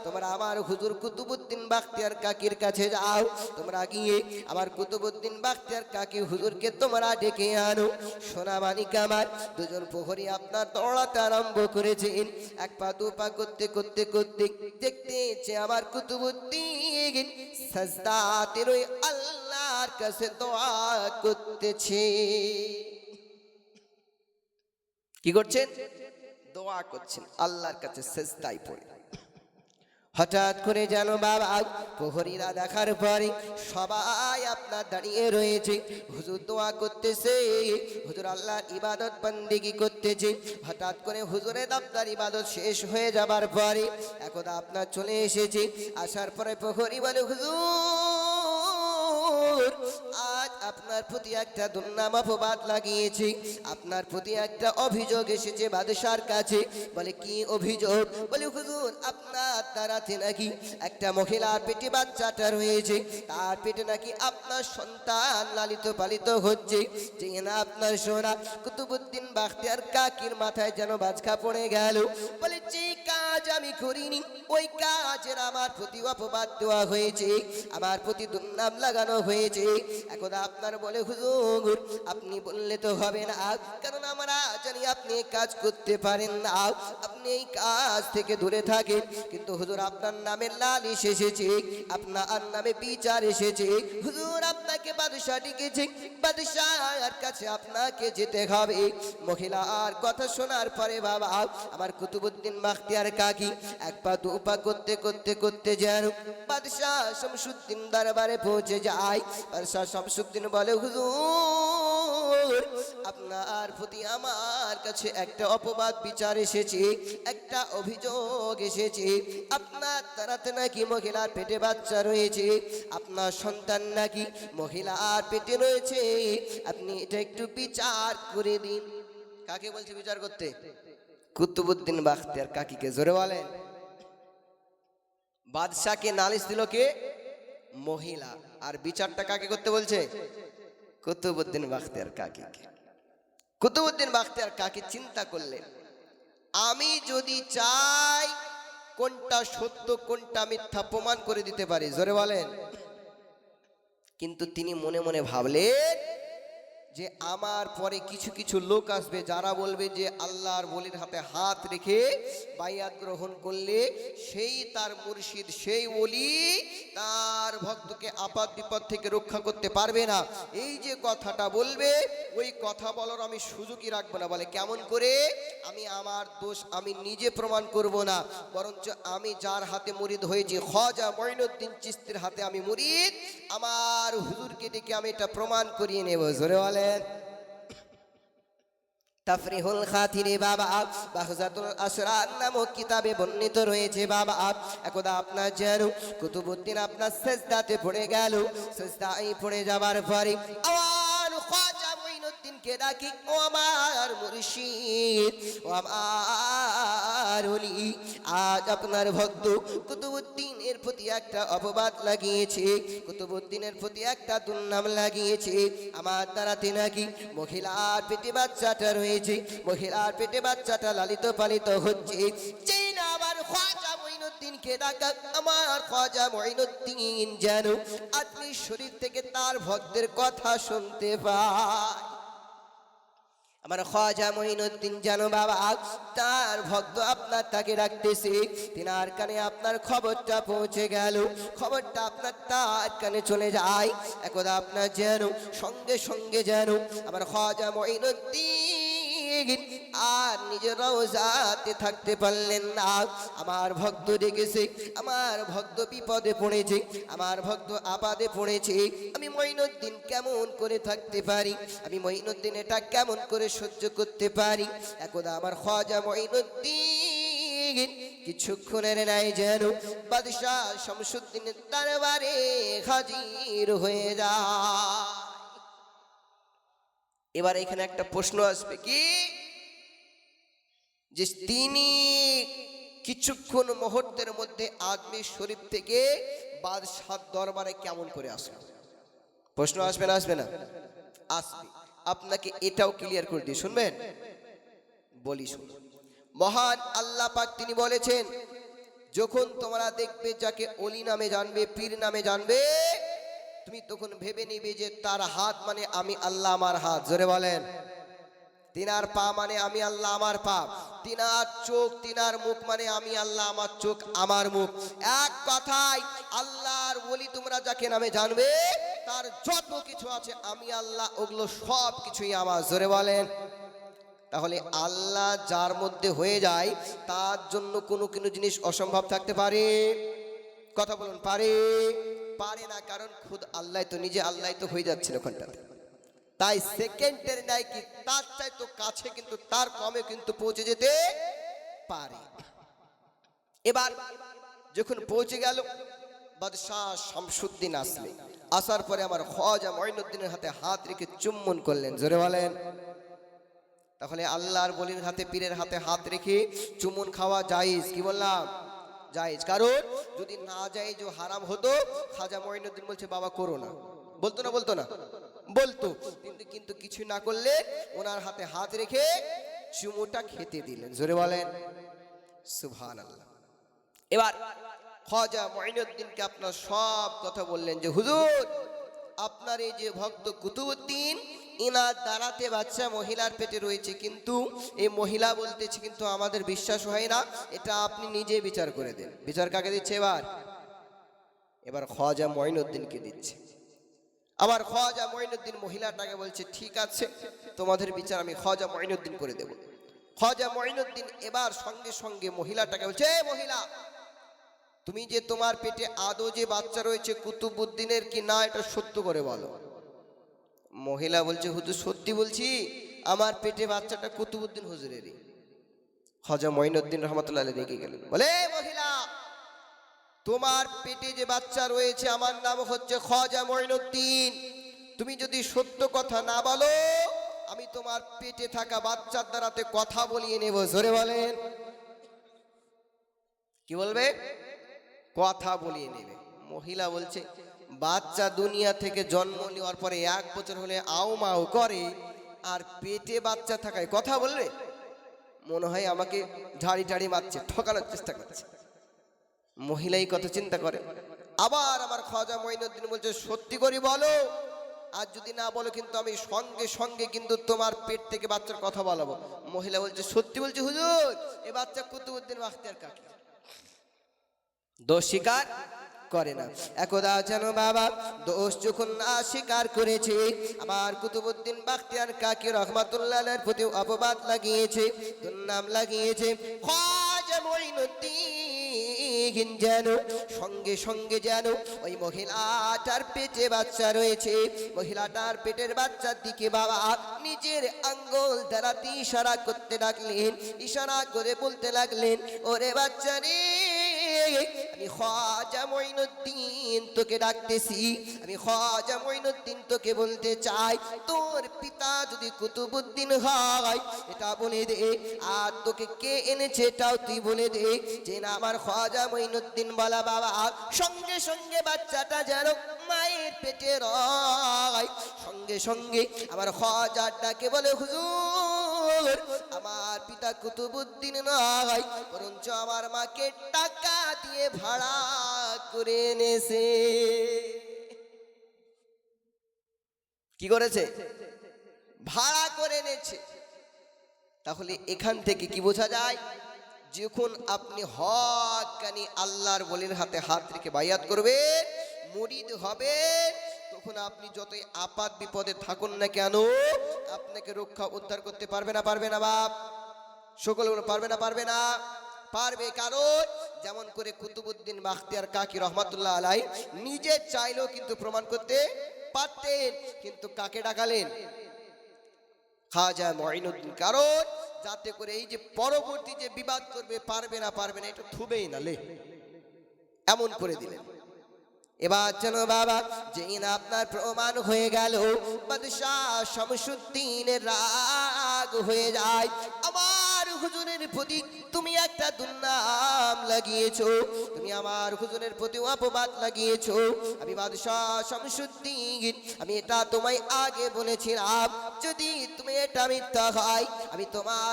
তোমরা আমার হুজুর কুতুবউদ্দিন বাখতিয়ার কাকির কাছে যাও। তোমরা গিয়ে আমার কুতুবউদ্দিন বাখতিয়ার কাকি হুজুরকে তোমরা ডেকে আনো। সোনা মানিক আমার দুজন প্রহরী আপনার দৌড়াতে আরম্ভ করেছেন। এক পা দু পা করতে করতে করতে দেখতে আমার কুতুবউদ্দিন সাজদাতে রয়ে আল্লাহর কাছে দোয়া করতেছে। কি করছেন? দোয়া করছেন আল্লাহর কাছে সেজদায় পড়ে। হঠাৎ করে যেন বাবা প্রহরীরা দেখার পরে সবাই আপনার দাঁড়িয়ে রয়েছে। হুজুর দোয়া করতেছে, হুজুর আল্লাহর ইবাদত বন্দেগি করতেছে। হঠাৎ করে হুজুরের আপনার ইবাদত শেষ হয়ে যাবার পরে একদা আপনার চলে এসেছে। আসার পরে প্রহরী বলে, হুজুর আজ আপনার প্রতি একটা দুর্নাম অপবাদ লাগিয়েছি, আপনার প্রতি একটা অভিযোগ এসেছে বাদশার কাছে। বলে কি অভিযোগ? বলে হুজুর আপনার দ্বারাতে নাকি একটা মহিলার পেটে বাচ্চাটা রয়েছে, তার পেটে নাকি আপনার সন্তান লালিত পালিত হচ্ছে। যে না আপনার সোনা কুতুবউদ্দিন বাখতিয়ার কাকির মাথায় যেন বাজকা পড়ে গেল। বলে যে কাজ আমি করিনি ওই কাজের আমার প্রতি অপবাদ দেওয়া হয়েছে, আমার প্রতি দুর্নাম লাগানো হয়েছে। একদা আপনার বলে, হুজুর আপনি বললে তো হবে না, কারণ আমরা জানি আপনি এই কাজ করতে পারেন না, আপনি এই কাজ থেকে দূরে থাকেন। কিন্তু হুজুর আপনার নামে লালিশ এসেছে, আপনার নামে বিচার এসেছে। হুজুর আপনাকে বাদশা ডেকেছে, বাদশার কাছে আপনাকে যেতে হবে। মহিলার কথা শোনার পরে বাবা আমার কুতুবউদ্দিন বাখতিয়ার কাকি এক পা দু পা করতে করতে করতে যেন বাদশাহ শামসুদ্দিন দরবারে পৌঁছে যায়। বাদশাহ শামসুদ্দিন বলে, হুজুর আপনার প্রতি আমার কাছে একটা অপবাদ বিচার এসেছে, একটা অভিযোগ এসেছে। আপনার তারাতে নাকি মহিলার পেটে বাচ্চা রয়েছে, আপনার সন্তান নাকি মহিলার পেটে রয়েছে, আপনি এটা একটু বিচার করে দিন। কাকে বলছে বিচার করতে? কুতুবউদ্দিন বাখতিয়ার কাকিকে। জোরে বলেন। বাদশাকে নালিশ দিল কে? মহিলা। আর বিচারটা কাকে করতে বলছে? কুতুবউদ্দিন বাখতিয়ার কাকিকে। কুতুবউদ্দিন বাখতিয়ার কাকি চিন্তা করলেন, আমি যদি চাই কোনটা সত্য কোনটা মিথ্যা প্রমাণ করে দিতে পারি। জোরে বলেন। কিন্তু তিনি মনে মনে ভাবলেন যে আমার পরে কিছু কিছু লোক আসবে যারা বলবে যে আল্লাহর ওলির হাতে হাত রেখে বাইয়াত গ্রহণ করলে সেই তার মুর্শিদ, সেই ওলি তার ভক্তকে আপদ বিপদ থেকে রক্ষা করতে পারবে না। এই যে কথাটা বলবে ওই কথা বলার আমি সুযোগই রাখবো না। বলে কেমন করে? আমি আমার দোষ আমি নিজে প্রমাণ করব না, বরঞ্চ আমি যার হাতে মুরিদ হয়েছি খাজা মঈনুদ্দিন চিশতির হাতে আমি মুরিদ, আমার হুজুরকে ডেকে আমি এটা প্রমাণ করিয়ে নেব। জোরে বলেন। তাফরিহুল খাতিরে বাবা বাহজাতুল আসরার নামক কিতাবে বর্ণিত রয়েছে বাবা একদা আপনার যেন কুতুবউদ্দিন আপনার সেজদাতে পড়ে গেল। সেজদায় পড়ে যাবার পরে আমার খাজা মঈনুদ্দিনকে ডাকি, ও আমার মুর্শিদ, ও আমার ওলি, আজ আপনার ভক্ত কুতুবউদ্দিনের প্রতি একটা অপবাদ লাগিয়েছে, কুতুবউদ্দিনের প্রতি একটা দুর্নাম লাগিয়েছে। আমার দ্বারাতে নাকি মহিলার পেটে বাচ্চাটা রয়েছে, মহিলার পেটে বাচ্চাটা লালিত পালিত হচ্ছে। যেই না আমার খাজা মঈনুদ্দিনকে ডাকা, আমার খাজা মঈনুদ্দিন যেন আপনি শরীর থেকে তার ভক্তের কথা শুনতে পায়। আমার খাজা মঈনুদ্দিন যেন বাবা তার ভক্ত আপনার তাকে ডাকতেছে, তিনার কানে আপনার খবরটা পৌঁছে গেল। খবরটা আপনার তার কানে চলে যায়। একদা আপনার যেন সঙ্গে সঙ্গে যেন আমার খাজা মঈনুদ্দিন আর নিজের রওজাতে থাকতে পারলেন না। আমার ভক্ত ডেকেছে, আমার ভক্ত বিপদে পড়েছে, আমার ভক্ত আপদে পড়েছে, আমি মঈনুদ্দিন কেমন করে থাকতে পারি, আমি মঈনুদ্দিন এটা কেমন করে সহ্য করতে পারি। একদা আমার খাজা মঈনুদ্দিন কিছুক্ষণের নাই যেন বাদশাহ শামসুদ্দিনের দরবারে হাজির হয়ে যায়। এবার এখানে একটা প্রশ্ন আসবে কি, যে তিনি কিছুক্ষণ মুহূর্তের মধ্যে আজমির শরীফ থেকে বাদশাহ দরবারে কেমন করে আসবে? প্রশ্ন আসবে না? আসবে না? আসবে। আপনাকে এটাও ক্লিয়ার করে দিই, শুনবেন? বলি শুনুন। মহান আল্লাহ পাক তিনি বলেছেন, যখন তোমরা দেখবে যাকে অলি নামে জানবে, পীর নামে জানবে, তুমি তখন ভেবে নিবে যে তার হাত মানে আমি আল্লাহ আমার হাত। জোরে বলেন। তিনার পা মানে আমি আল্লাহ আমার পা। তিনার চোখ, তিনার মুখ মানে আমি আল্লাহ আমার চোখ আমার মুখ। এক কথায় আল্লাহর ওলি তোমরা যাকে নামে জানবে, তার যত কিছু আছে আমি আল্লাহ, ওগুলো সব কিছুই আমার। জোরে বলেন। তাহলে আল্লাহ যার মধ্যে হয়ে যায়, তার জন্য কোনো কোনো জিনিস অসম্ভব থাকতে পারে? কথা বলুন, পারে? পারে না, কারণ খুদ আল্লাহ তো নিজে আল্লাহ তো হয়ে যাচ্ছিল ওখানটাতে। তাই সেকেন্ডের নাই কি তার চাইতো কাছে, কিন্তু তার কমে কিন্তু পৌঁছে যেতে পারে। এবার যখন পৌঁছে গেল, বাদশাহ শামসুদ্দিন আসলেন। আসার পরে আমার খাজা মঈনুদ্দিনের হাতে হাত রেখে চুম্বন করলেন। জোরে বলেন। তাহলে আল্লাহর বলির হাতে, পীরের হাতে হাত রেখে চুম্বন খাওয়া জায়েজ? কি বললাম? জায়েজ। কারণ যদি না জায়েজ ও হারাম হতো, খাজা মঈনুদ্দিন বলছে বাবা করো না। বলতো না? বলতো না? বলতো। কিন্তু কিছু না করলে ওনার হাতে হাত রেখে চুমুটা খেতে দিলেন। জোরে বলেন সুবহানাল্লাহ। এবার খাজা মঈনুদ্দিনকে আপনার সব কথা বললেন যে হুজুর, আপনার এই যে ভক্ত কুতুবউদ্দিন, ইনার দাঁড়াতে বাচ্চা মহিলার পেটে রয়েছে, কিন্তু এই মহিলা বলতেছে কিন্তু আমাদের বিশ্বাস হয় না, এটা আপনি নিজে বিচার করে দেন। বিচার কাকে দিচ্ছে এবার খাজা মঈনুদ্দিনকে দিচ্ছে। আমার খাজা মঈনুদ্দিন মহিলাটাকে বলছে ঠিক আছে, তোমাদের বিচার আমি খাজা মঈনুদ্দিন করে দেব। খাজা মঈনুদ্দিন এবার সঙ্গে সঙ্গে মহিলাটাকে বলছে, মহিলা, তুমি যে তোমার পেটে আদৌ যে বাচ্চা রয়েছে কুতুবউদ্দিনের কি না, এটা সত্য করে বলো। মহিলা বলছে হুজুর সত্যি বলছি, আমার পেটে বাচ্চাটা কুতুবউদ্দিন হুজুরেরই। খাজা মঈনুদ্দিন রহমাতুল্লাহ আলাইহি রেগে গেলেন, বলে মহিলা, তোমার পেটে যে বাচ্চা রয়েছে আমার নাম হচ্ছে খাজা মঈনুদ্দিন, তুমি যদি সত্য কথা না বলো, আমি তোমার পেটে থাকা বাচ্চার দ্বারাতে কথা বলিয়ে নেব। জোরে বলেন। কি বলবে? কথা বলিয়ে নেবে। মহিলা বলছে বাচ্চা দুনিয়া থেকে জন্ম নেওয়ার পরে 1 বছর হলে আও মাও করে, আর পেটে বাচ্চা থাকায় কথা বলবে? মনে হয় আমাকে ঝাড়ি ঝাড়ি মারছে, ঠকানোর চেষ্টা করছে। মহিলাই কথা চিন্তা করে। আবার আমার খাজা মঈনুদ্দিন বলছে সত্যি করে বলো, আর যদি না বলো কিন্তু আমি সঙ্গে সঙ্গে কিন্তু তোমার পেট থেকে বাচ্চার কথা বলাবো। মহিলা বলছে সত্যি বলছি হুজুর, এ বাচ্চা কুতুবউদ্দিন বাখতিয়ার কাকি। দোষ স্বীকার করে না। একদা যেন বাবা দোষ যখন না স্বীকার করেছে, আমার কুতুবউদ্দিন বাখতিয়ার কাকি রহমাতুল্লাহ আলাইহির প্রতি অপবাদ লাগিয়েছে, দুর্নাম লাগিয়েছে। খাজা মঈনুদ্দিন যেন সঙ্গে সঙ্গে যেন ওই মহিলাটার পেটে বাচ্চা রয়েছে, মহিলাটার পেটের বাচ্চার দিকে বাবা নিজের আঙ্গুল দ্বারাতে ইশারা করতে লাগলেন। ইশারা করে বলতে লাগলেন, ওরে বাচ্চা রে, আমি খাজা মঈনুদ্দিন তোকে ডাকতেছি, আমি খাজা মঈনুদ্দিন তোকে বলতে চাই, তোর পিতা যদি কুতুবউদ্দিন হয় এটা বলে দে, আর তোকে কে এনেছে এটাও তুই বলে দে, যে না আমার খাজা মঈনুদ্দিন বলা। বাবা সঙ্গে সঙ্গে বাচ্চাটা যেন মায়ের পেটে রয়, সঙ্গে সঙ্গে আমার খাজাটাকে বলে হুজুর, আমার পিতা কুতুবউদ্দিন নয়, বরঞ্চ আমার মাকে টাকা দিয়ে ভাড়া করে এনেছে। কি করেছে? ভাড়া করে এনেছে। তাহলে এখান থেকে কি বোঝা যায়? যখন আপনি হক্কানি আল্লাহর ওলির হাতে হাত রেখে বায়াত করবেন, মুরিদ হবেন, তখন আপনি যতই আপাত বিপদে থাকুন না কেন, আপনাকে রক্ষা উদ্ধার করতে পারবে না? পারবে না বাপ? সকল পারবে না? পারবে না? পারবে। কারণ যেমন করে কুতুবউদ্দিন বাখতিয়ার কাকি রহমাতুল্লাহ আলাইহি নিজে চাইলেও কিন্তু প্রমাণ করতে পারতেন, কিন্তু কাকে ডাকালেন? খাজা মঈনুদ্দিন। কারণ যাতে করে এই যে পরবর্তী যে বিবাদ করবে, পারবে না পারবে না, এটা থুবেই না লে, এমন করে দিলেন। এবার যেন বাবা যেই না আপনার প্রমাণ হয়ে গেল, বাদশাহ শামসুদ্দিনের রাগ হয়ে যায়। আমার হুজুরের প্রতি তুমি একটা দুর্নাম লাগিয়েছো, তুমি আমার হুজুরের প্রতি অপবাদ লাগিয়েছো। আমি বাদশাহ শামসুদ্দিন, আমি এটা তোমায় আগে বলেছিলাম, যদি তুমি এটা মিথ্যা হয় আমি তোমার